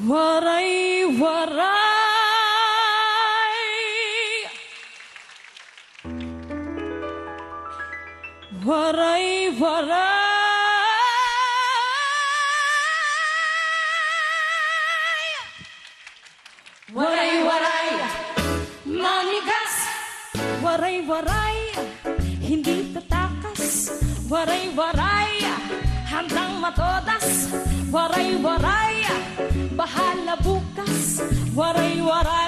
Waray-waray, waray-waray, waray-waray, manigas, waray-waray, hindi tatakas, waray-waray, handang matodas, waray-waray, bahala bukas, waray-waray.